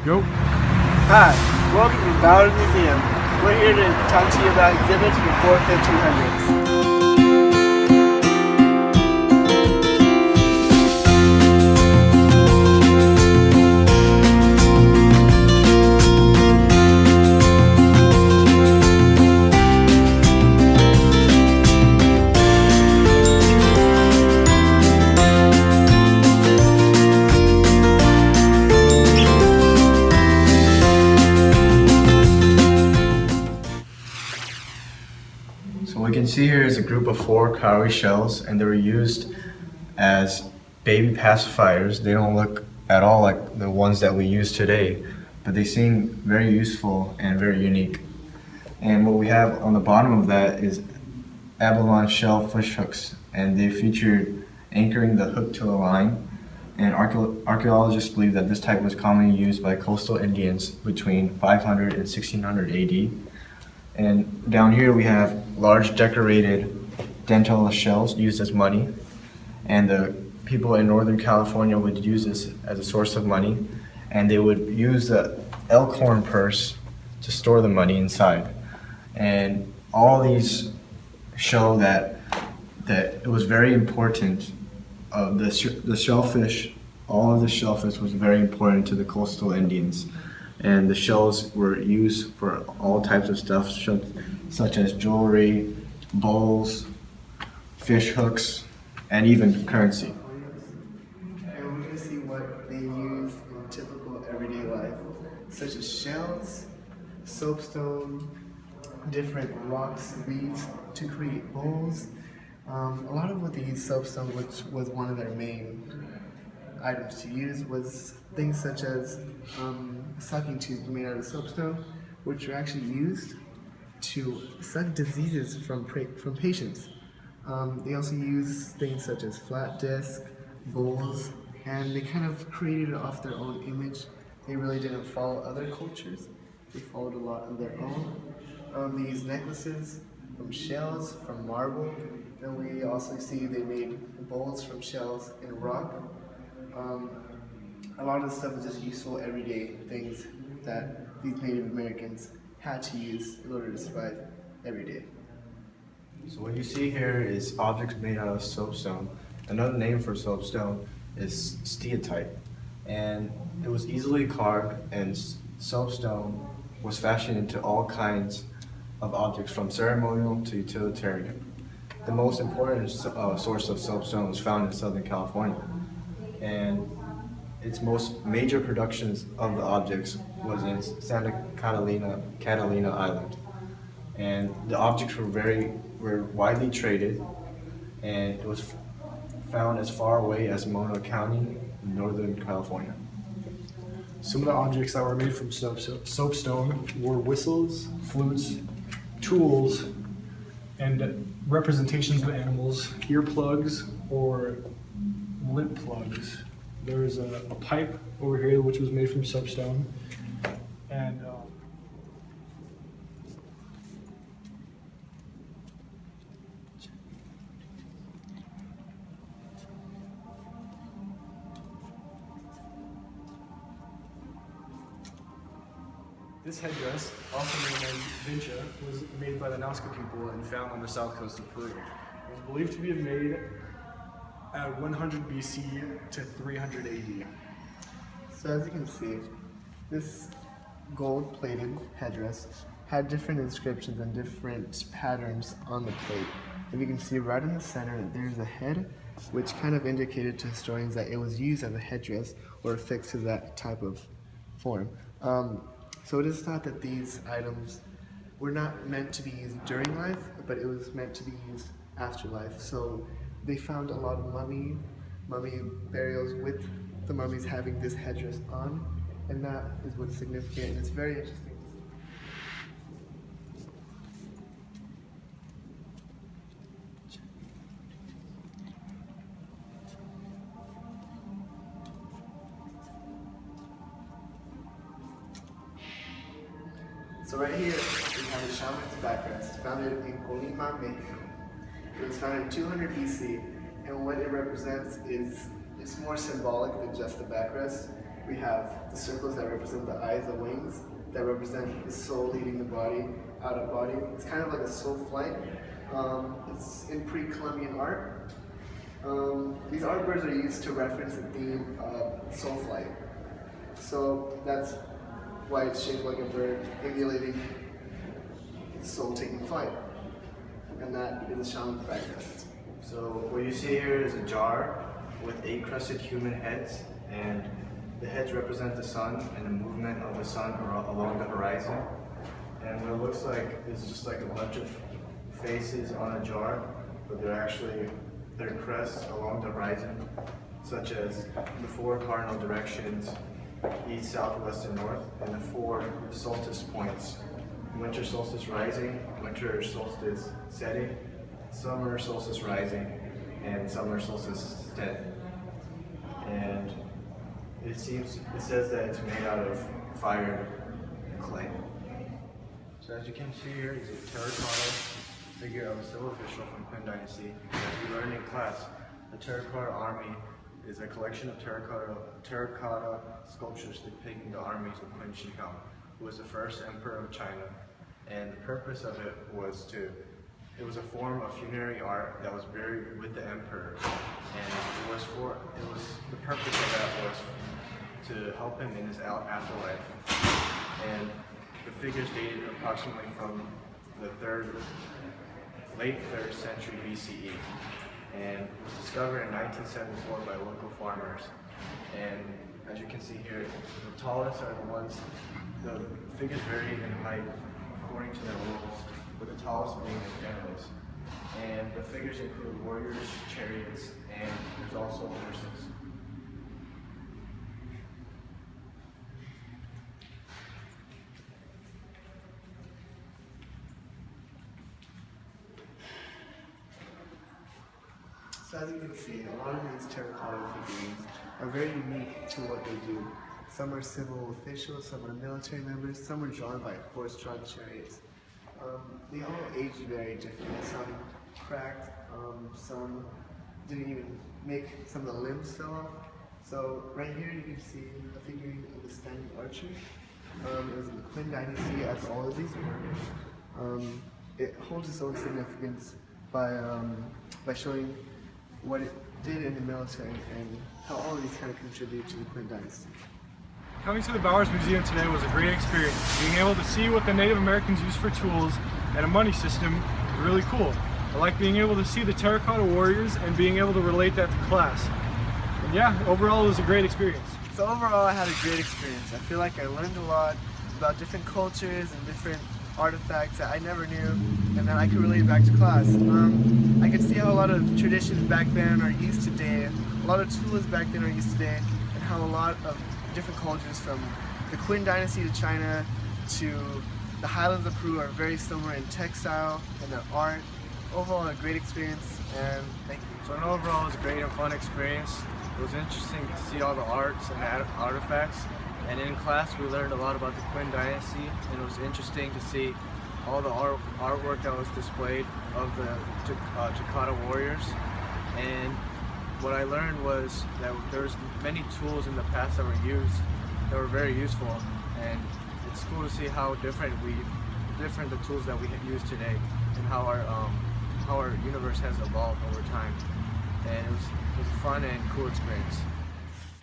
Go. Hi, welcome to Ballard Museum. We're here to talk to you about exhibits before 1500s. So what we can see here is a group of 4 cowrie shells, and they were used as baby pacifiers. They don't look at all like the ones that we use today, but they seem very useful and very unique. And what we have on the bottom of that is abalone shell fish hooks, and they featured anchoring the hook to a line. And archaeologists believe that this type was commonly used by coastal Indians between 500 and 1600 AD. And down here we have large decorated dental shells used as money. And the people in Northern California would use this as a source of money. And they would use the elk horn purse to store the money inside. And all these show that it was very important. The shellfish, all of the shellfish was very important to the coastal Indians. And the shells were used for all types of stuff, such as jewelry, bowls, fish hooks, and even currency. And we're going to see what they used in typical everyday life, such as shells, soapstone, different rocks, reeds to create bowls. A lot of what they used soapstone, which was one of their main items to use, was things such as sucking tubes made out of soapstone, which were actually used to suck diseases from patients. They also used things such as flat disc, bowls, and they kind of created it off their own image. They really didn't follow other cultures. They followed a lot of their own. They used necklaces from shells, from marble, and we also see they made bowls from shells in rock. A lot of the stuff is just useful everyday things that these Native Americans had to use in order to survive every day. So what you see here is objects made out of soapstone. Another name for soapstone is steatite. And it was easily carved, and soapstone was fashioned into all kinds of objects, from ceremonial to utilitarian. The most important source of soapstone was found in Southern California. And its most major productions of the objects was in Santa Catalina Island. And the objects were widely traded, and it was found as far away as Mono County in Northern California. Some of the objects that were made from soapstone were whistles, flutes, tools, and representations of animals, earplugs or lip plugs. There's a pipe over here which was made from soapstone, and this headdress, also known as vincha, was made by the Nazca people and found on the south coast of Peru. It was believed to be made at 100 BC to 300 AD. So as you can see, this gold-plated headdress had different inscriptions and different patterns on the plate. If you can see right in the center, there's a head, which kind of indicated to historians that it was used as a headdress or affixed to that type of form. So it is thought that these items were not meant to be used during life, but it was meant to be used after life. So they found a lot of mummy burials with the mummies having this headdress on, and that is what's significant, and it's very interesting. So right here, we have a shaman's backrest, founded in Colima, Mexico. It was founded in 200 BC, and what it represents is, it's more symbolic than just the backrest. we have the circles that represent the eyes, the wings, that represent the soul leaving the body, out of body. It's kind of like a soul flight. It's in pre-Columbian art. These art birds are used to reference the theme of soul flight. So that's why it's shaped like a bird, emulating soul taking flight. And that is a shaman practice. So what you see here is a jar with 8 crested human heads, and the heads represent the sun and the movement of the sun along the horizon. And what it looks like is just like a bunch of faces on a jar, but they're crests along the horizon, such as the 4 cardinal directions, east, south, west, and north, and the 4 solstice points: winter solstice rising, winter solstice setting, summer solstice rising, and summer solstice setting. And it says that it's made out of fire and clay. So as you can see here is a terracotta figure of a civil official from Qin Dynasty. As we learned in class, the terracotta army is a collection of terracotta sculptures depicting the armies of Qin Shi Huang, who was the first emperor of China. And the purpose of it was a form of funerary art that was buried with the emperor, and the purpose of that was to help him in his afterlife. And the figures dated approximately from the late 3rd century BCE, and was discovered in 1974 by local farmers. And as you can see here, the tallest are the figures vary in height according to their roles, with the tallest being the generals. And the figures include warriors, chariots, and there's also horses. So as you can see, a lot of these terracotta figurines are very unique to what they do. Some are civil officials, some are military members, some are drawn by horse-drawn chariots. They all age very differently. Some cracked, some didn't even some of the limbs fell off. So right here you can see a figurine of the standing archer. It was in the Qin Dynasty, as all of these were. It holds its own significance by showing what it did in the military and how all of these kind of contribute to the Qin Dynasty. Coming to the Bowers Museum today was a great experience. Being able to see what the Native Americans used for tools and a money system is really cool. I like being able to see the terracotta warriors and being able to relate that to class. And yeah, overall it was a great experience. So overall I had a great experience. I feel like I learned a lot about different cultures and different artifacts that I never knew and that I could relate back to class. I could see how a lot of traditions back then are used today, a lot of tools back then are used today, and how a lot of different cultures from the Qin Dynasty to China to the highlands of Peru are very similar in textile and their art. Overall a great experience, and thank you. So overall it was a great and fun experience. It was interesting to see all the arts and artifacts. And in class we learned a lot about the Qin Dynasty, and it was interesting to see all the artwork that was displayed of the Jakarta warriors. And what I learned was that there was many tools in the past that were very useful, and it's cool to see how different the tools that we use today, and how our universe has evolved over time. And it was a fun and cool experience.